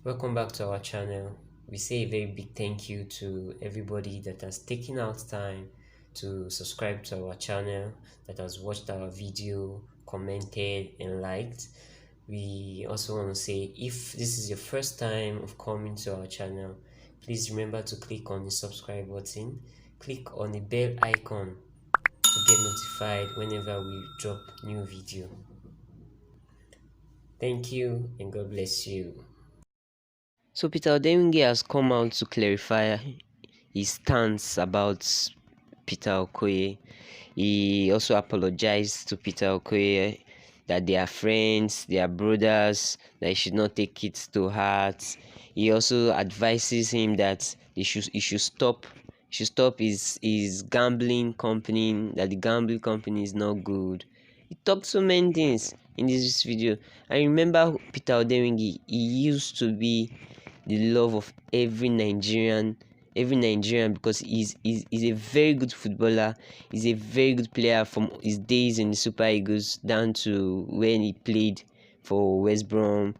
Welcome back to our channel. We say a very big thank you to everybody that has taken out time to subscribe to our channel, that has watched our video, commented and liked. We also want to say, if this is your first time of coming to our channel, please remember to click on the subscribe button, click on the bell icon to get notified whenever we drop new video. Thank you and God bless you. So Peter Odewengi has come out to clarify his stance about Peter Okoye. He also apologized to Peter Okoye that they are friends, they are brothers, that he should not take it to heart. He also advises him that he should stop his gambling company, that the gambling company is not good. He talked so many things in this video. I remember Peter Odewengi, he used to be the love of every Nigerian because he's a very good footballer. He's a very good player from his days in the Super Eagles down to when he played for West Brom,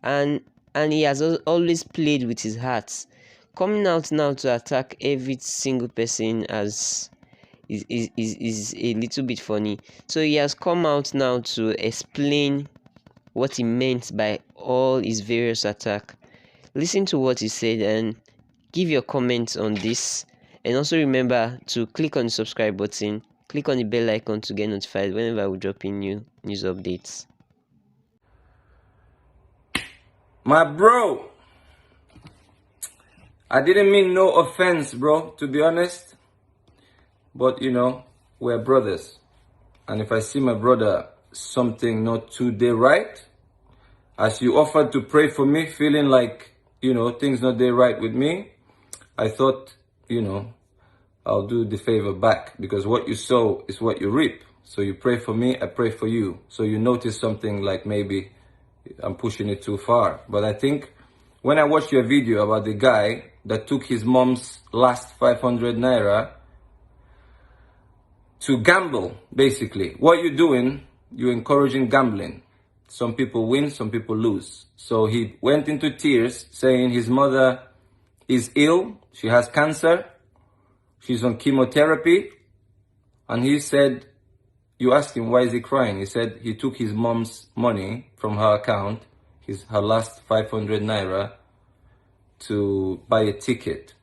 and he has always played with his heart. Coming out now to attack every single person as is a little bit funny. So he has come out now to explain what he meant by all his various attacks. Listen to what he said and give your comments on this, and also remember to click on the subscribe button, click on the bell icon to get notified whenever we drop in new news updates. My bro, I didn't mean no offense, bro, to be honest, but you know, we're brothers, and if I see my brother something not today right, as you offered to pray for me, feeling like, you know, things not there right with me, I thought, you know, I'll do the favor back, because what you sow is what you reap. So you pray for me, I pray for you. So you notice something like maybe I'm pushing it too far. But I think when I watched your video about the guy that took his mom's last 500 naira to gamble, basically, what you're doing, you're encouraging gambling. Some people win, some people lose. So he went into tears saying his mother is ill, she has cancer, she's on chemotherapy, and he said, you asked him why is he crying, he said he took his mom's money from her account, her last 500 naira, to buy a ticket.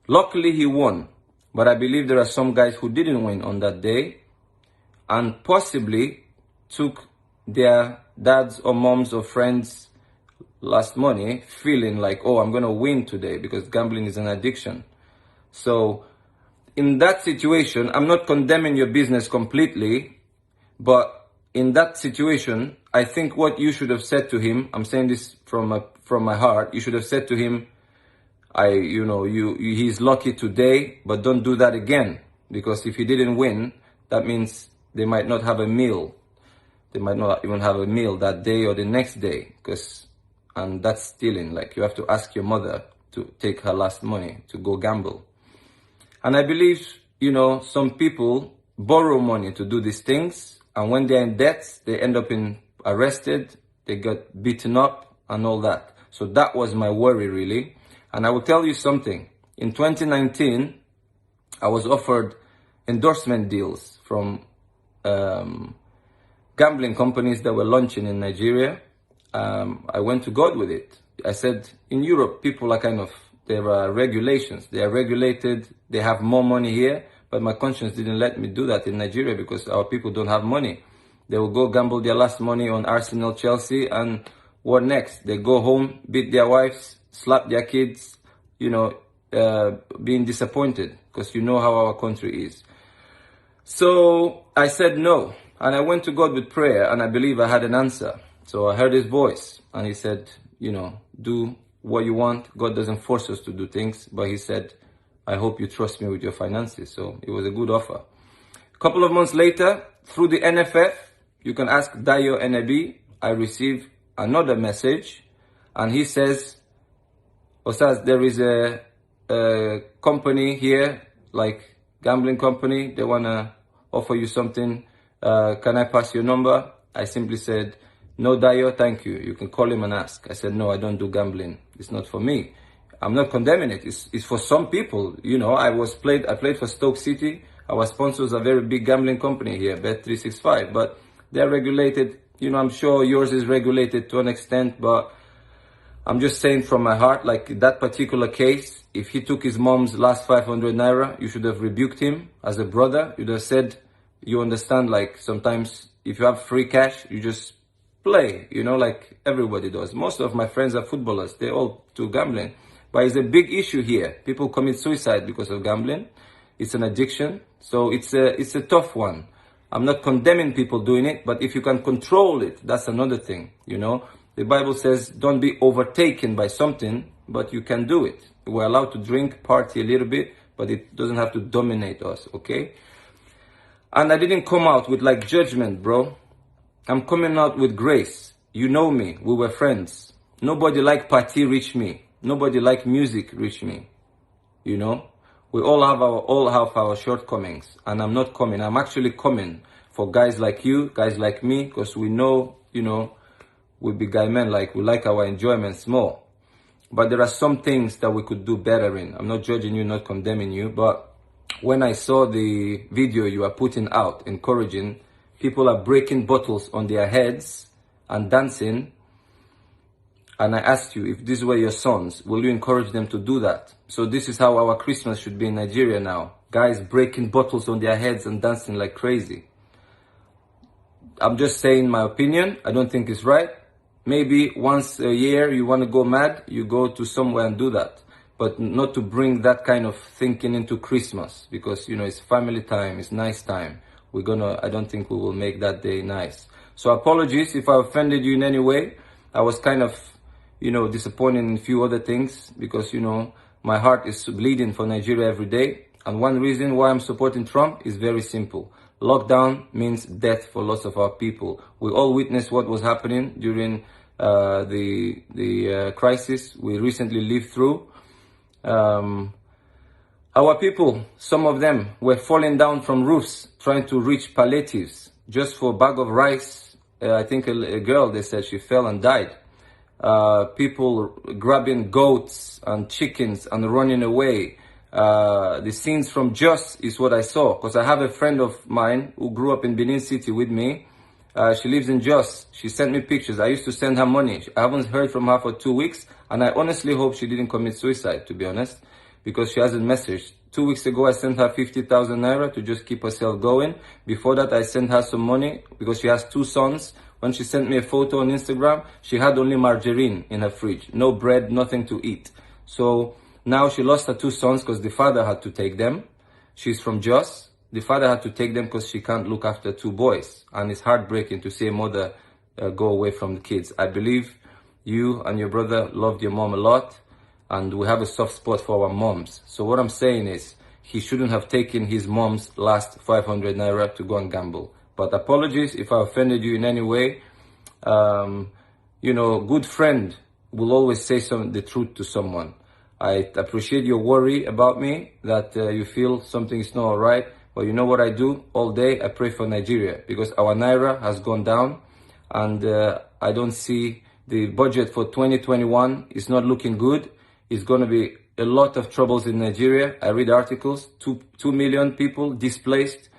Luckily he won, but I believe there are some guys who didn't win on that day and possibly took their dads or moms or friends last money feeling like, oh, I'm gonna win today, because gambling is an addiction. So in that situation, I'm not condemning your business completely, but in that situation, I think what you should have said to him, I'm saying this from my heart, you should have said to him, he's lucky today, but don't do that again, because if he didn't win, that means they might not have a meal. They might not even have a meal that day or the next day, and that's stealing. Like, you have to ask your mother to take her last money to go gamble. And I believe, you know, some people borrow money to do these things, and when they're in debt, they end up arrested, they get beaten up and all that. So that was my worry, really. And I will tell you something. In 2019, I was offered endorsement deals from gambling companies that were launching in Nigeria. I went to God with it. I said, in Europe, people are there are regulations. They are regulated. They have more money here. But my conscience didn't let me do that in Nigeria, because our people don't have money. They will go gamble their last money on Arsenal, Chelsea, and what next? They go home, beat their wives, slap their kids, you know, being disappointed, because you know how our country is. So I said no. And I went to God with prayer, and I believe I had an answer. So I heard his voice, and he said, you know, do what you want. God doesn't force us to do things, but he said, I hope you trust me with your finances. So it was a good offer. A couple of months later, through the NFF, you can ask Dayo Enebi, I received another message, and he says, Osaze, there is a company here, like gambling company, they want to offer you something. Can I pass your number? I simply said, No, Dio, thank you. You can call him and ask. I said, no, I don't do gambling. It's not for me. I'm not condemning it. It's for some people. You know, I played for Stoke City. Our sponsor is a very big gambling company here, Bet365, but they're regulated. You know, I'm sure yours is regulated to an extent, but I'm just saying from my heart, like that particular case, if he took his mom's last 500 naira, you should have rebuked him as a brother. You'd have said, you understand, like sometimes if you have free cash, you just play, you know, like everybody does. Most of my friends are footballers. They all do gambling. But it's a big issue here. People commit suicide because of gambling. It's an addiction. So it's a tough one. I'm not condemning people doing it, but if you can control it, that's another thing, you know. The Bible says, don't be overtaken by something, but you can do it. We're allowed to drink, party a little bit, but it doesn't have to dominate us, okay? And I didn't come out with like judgment, bro. I'm coming out with grace. You know me. We were friends. Nobody like party reach me. Nobody like music reach me. You know? We all have our shortcomings. And I'm not coming. I'm actually coming for guys like you, guys like me, because we know, you know, we be guy men, like we like our enjoyments more. But there are some things that we could do better in. I'm not judging you, not condemning you, but when I saw the video you are putting out, encouraging, people are breaking bottles on their heads and dancing. And I asked you, if these were your sons, will you encourage them to do that? So this is how our Christmas should be in Nigeria now. Guys breaking bottles on their heads and dancing like crazy. I'm just saying my opinion. I don't think it's right. Maybe once a year you want to go mad, you go to somewhere and do that. But not to bring that kind of thinking into Christmas. Because, you know, it's family time, it's nice time. I don't think we will make that day nice. So apologies if I offended you in any way. I was kind of, you know, disappointed in a few other things because, you know, my heart is bleeding for Nigeria every day. And one reason why I'm supporting Trump is very simple. Lockdown means death for lots of our people. We all witnessed what was happening during the crisis we recently lived through. Our people, some of them were falling down from roofs trying to reach palliatives just for a bag of rice. I think a girl, they said she fell and died. People grabbing goats and chickens and running away. The scenes from Just is what I saw, because I have a friend of mine who grew up in Benin City with me. She lives in Just. She sent me pictures. I used to send her money. I haven't heard from her for 2 weeks, and I honestly hope she didn't commit suicide, to be honest, because she hasn't messaged. 2 weeks ago, I sent her 50,000 naira to just keep herself going. Before that, I sent her some money because she has 2 sons. When she sent me a photo on Instagram, she had only margarine in her fridge. No bread, nothing to eat. So now she lost her 2 sons because the father had to take them. She's from Jos. The father had to take them because she can't look after 2 boys. And it's heartbreaking to see a mother go away from the kids. I believe you and your brother loved your mom a lot. And we have a soft spot for our moms. So what I'm saying is, he shouldn't have taken his mom's last 500 naira to go and gamble. But apologies if I offended you in any way. You know, good friend will always say the truth to someone. I appreciate your worry about me, that you feel something is not all right. But you know what I do all day? I pray for Nigeria, because our naira has gone down, and I don't see the budget for 2021 is not looking good. It's going to be a lot of troubles in Nigeria. I read articles, 2 million people displaced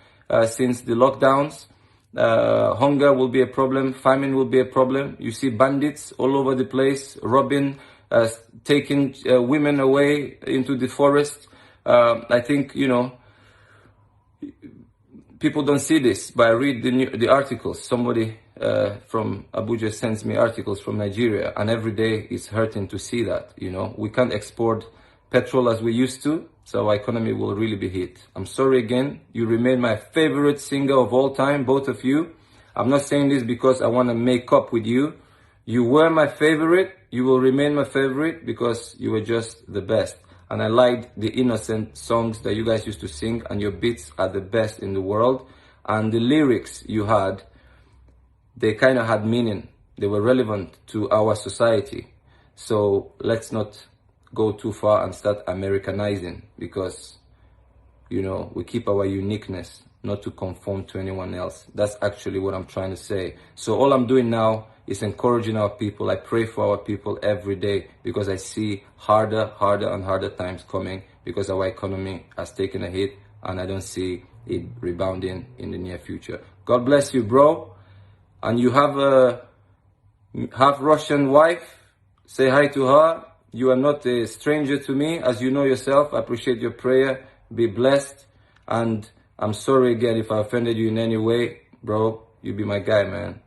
since the lockdowns. Hunger will be a problem. Famine will be a problem. You see bandits all over the place, robbing, taking women away into the forest. I think, you know, people don't see this, but I read the articles. Somebody from Abuja sends me articles from Nigeria, and every day it's hurting to see that, you know. We can't export petrol as we used to, so our economy will really be hit. I'm sorry again. You remain my favorite singer of all time, both of you. I'm not saying this because I want to make up with you. You were my favorite. You will remain my favorite because you were just the best. And I liked the innocent songs that you guys used to sing, and your beats are the best in the world. And the lyrics you had, they kind of had meaning. They were relevant to our society. So let's not go too far and start Americanizing, because, you know, we keep our uniqueness, not to conform to anyone else. That's actually what I'm trying to say. So all I'm doing now It's encouraging our people. I pray for our people every day because I see harder and harder times coming because our economy has taken a hit and I don't see it rebounding in the near future. God bless you, bro. And you have a half Russian wife. Say hi to her. You are not a stranger to me, as you know yourself. I appreciate your prayer. Be blessed. And I'm sorry again if I offended you in any way. Bro, you be my guy, man.